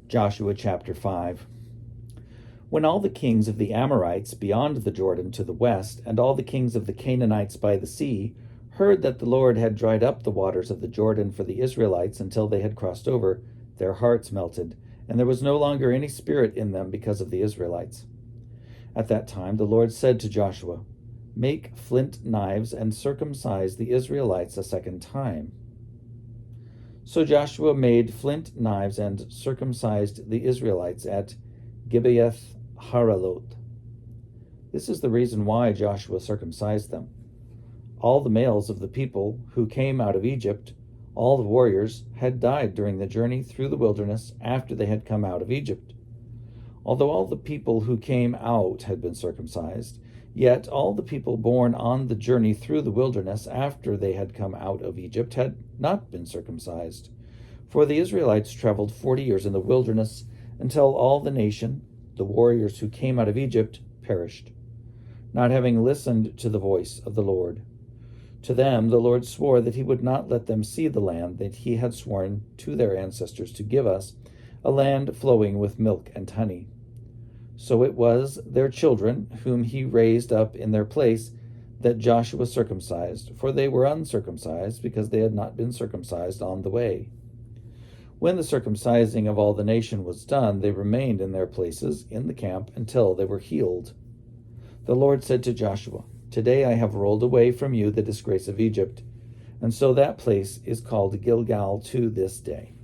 Joshua chapter 5. When all the kings of the Amorites beyond the Jordan to the west, and all the kings of the Canaanites by the sea, heard that the Lord had dried up the waters of the Jordan for the Israelites until they had crossed over, their hearts melted, and there was no longer any spirit in them because of the Israelites. At that time the Lord said to Joshua, "Make flint knives and circumcise the Israelites a second time." So Joshua made flint knives and circumcised the Israelites at Gibeath Haraloth. This is the reason why Joshua circumcised them. All the males of the people who came out of Egypt, all the warriors, had died during the journey through the wilderness after they had come out of Egypt. Although all the people who came out had been circumcised, yet all the people born on the journey through the wilderness after they had come out of Egypt had not been circumcised. For the Israelites traveled 40 years in the wilderness until all the nation, the warriors who came out of Egypt, perished, not having listened to the voice of the Lord. To them the Lord swore that he would not let them see the land that he had sworn to their ancestors to give us, a land flowing with milk and honey. So it was their children, whom he raised up in their place, that Joshua circumcised, for they were uncircumcised, because they had not been circumcised on the way. When the circumcising of all the nation was done, they remained in their places in the camp until they were healed. The Lord said to Joshua, "Today I have rolled away from you the disgrace of Egypt," and so that place is called Gilgal to this day.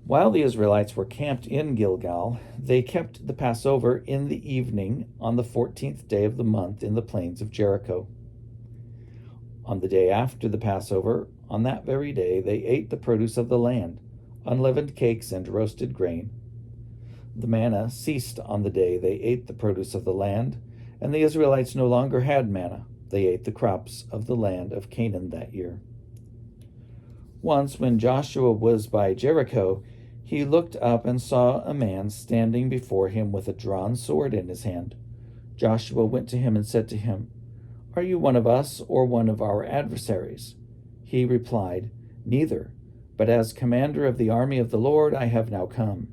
While the Israelites were camped in Gilgal, they kept the Passover in the evening on the 14th day of the month in the plains of Jericho. On the day after the Passover, on that very day, they ate the produce of the land, unleavened cakes and roasted grain. The manna ceased on the day they ate the produce of the land, and the Israelites no longer had manna. They ate the crops of the land of Canaan that year. Once, when Joshua was by Jericho, he looked up and saw a man standing before him with a drawn sword in his hand. Joshua went to him and said to him, "Are you one of us or one of our adversaries?" He replied, "Neither, but as commander of the army of the Lord I have now come."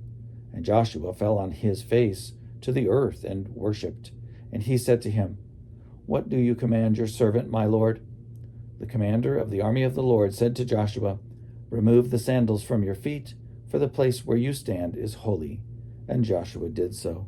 And Joshua fell on his face to the earth and worshipped. And he said to him, "What do you command your servant, my lord?" The commander of the army of the Lord said to Joshua, "Remove the sandals from your feet, for the place where you stand is holy." And Joshua did so.